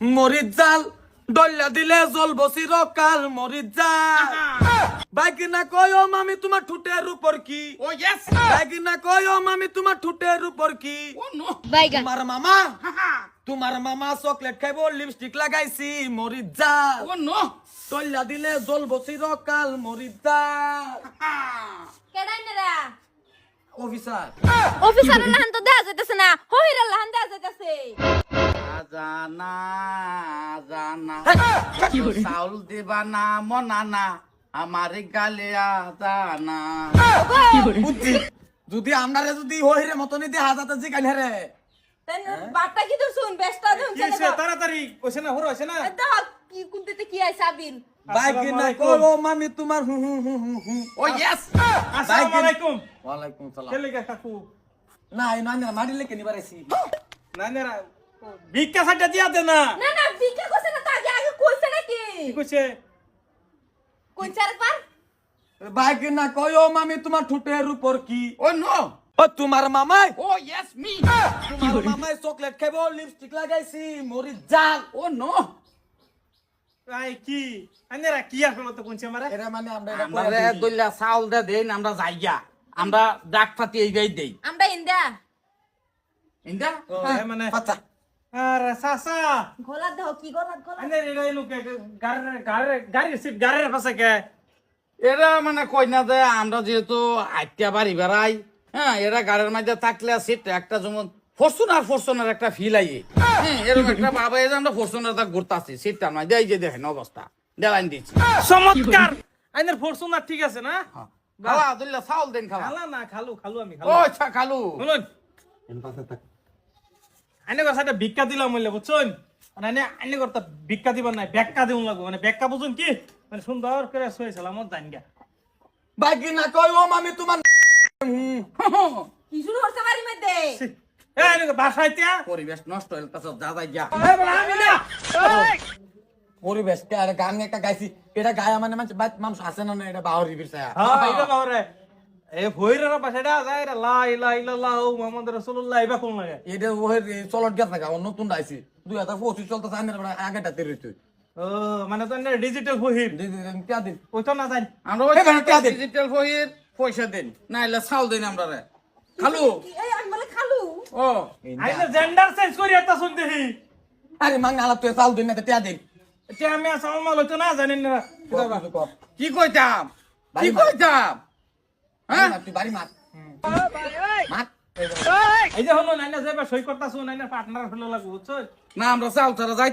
মরিচ জাল ডল্লা দিলে জল বসির কাল মরিচ জাল বাইকিনা কয়ো মামি তোমার ঠুটের উপর কি ও ইয়েস বাইকিনা কয়ো মামি তোমার ঠুটের উপর কি ও নো বাইগান তোমার মামা চকলেট খাইবো লিপস্টিক লাগাইছি মরিচ জাল ও নো ডল্লা দিলে জল বসির কাল মরিচ জাল কেডাইনেরা অফিসার অফিসারের লাহান তো দেখা যাইতেছে না হহিরের লাহান দেখা যাইতেছে জানা জানা চাউল দিবা না মনানা আমার গালে জানা বুদ্ধি যদি আমরারে যদি হইরে মতনই দিয়ে হাজাতে জি কান হেরে তেন বাটটা কি তোর শুন বেস্টা দেন কি সে তাড়াতাড়ি কইছে না হরো আছে না দাও কি কুনতে কি আই সাবিন বাইকিনা কয়ো মামি তোমার হু হু হু হু হু ও ইয়েস আসসালামু আলাইকুম ওয়ালাইকুম সালাম কেলে গা কাকু না এই না মারিলে কেনি বারাইছি না না ভিক্ষা সাটা দিয়া দে না না না বিকে কইছে না তা আগে কইছে নাকি কি কইছে কোন চার পার বাইকিনা কয়ো মামি তোমার ঠুটের উপর কি ও নো ও তোমার মামাই ও ইয়েস মি তোমার মামাই চকলেট খাইবো লিপস্টিক লাগাইছি মরিচ জাল ও নো আই কি আনেরা কি আসলে তো কোনছে আমারে এরা মানে আমরা এটা আমরা কইরা রে দিই। দইলা চাউল দে দেন আমরা যাইয়া আমরা ডাক ফাতি এই গাই দেই আমরা ইন্দা ইন্দা ও মানে আচ্ছা আর সাসা গলা দাও কি গলা গলা আনে রে এলো কে গাড়ি সিট গাড়ির পাশে কে এরা মানে কই না যে আমরা যেহেতু আইটা বাড়ি বেড়াই হ্যাঁ এরা গাড়ির মধ্যে থাকলে সিট একটা যেমন ফরচুনার একটা ফিল আই হ্যাঁ এরকম একটা বাবা এই যে আমরা ফরচুনার তা ঘুরতাছি সিটটার মধ্যে এই যে দেখেন অবস্থা দেলাইন দিচ্ছি চমৎকার আইনের ফরচুনার ঠিক আছে না খালা দুল্লা চাউল দেন খালা খালা না খালু আমি ও খালু আচ্ছা খালু শুনুন আইনে কথা একটা ভিক্ষা দিলাম বললে বুঝছেন মানে আইনে কথা ভিক্ষা দিবার নাই ব্যাখ্যা দিউন লাগবো মানে ব্যাখ্যা বুঝুন কি মানে সুন্দর করে শুয়েছিলাম আমার জান গা বাইকিনা কয়ো মামি তোমার কি শুরু হচ্ছে বাড়ির মধ্যে এই বাসাইতে পরিবেশ নষ্ট হইল তা যা যাই যা আমি না পরিবেশ কে আরে গান একটা গাইছি এটা গায়া মানে মানুষ আছে না এটা বাহরি বিরসায়া হ্যাঁ এটা বাহরে এ ভৈররা পাশেটা যায় রে লা ইলাহা ইল্লাল্লাহ মুহাম্মাদুর রাসূলুল্লাহ এবা কোন লাগে এটা ওহের চলট গেছ না নতুন আইছি 2025 চলতেছে আইনের আগেটা তেরি তুই ও মানে তো ডিজিটাল ফহিম কে দিন ওই তো না জানি আমরা ওই ডিজিটাল ফহির পয়সা দেন না এলে চাউল দেন আমরা রে খালু এই আমি বলে খালু ও আইলে জেন্ডার চেঞ্জ করি একটা শুন দেখি আরে মাং আলাপ তুই চাল দিন না তে দিন এটা আমি আসাম মাল হইতো না জানেন না কি কইতাম কি কইতাম হ্যাঁ তুই বাড়ি মার মার এই যে হলো নাইনা যাইবা সই করতাছ নাইনা পার্টনার হলো লাগবো বুঝছো না আমরা চাউল ছাড়া যাই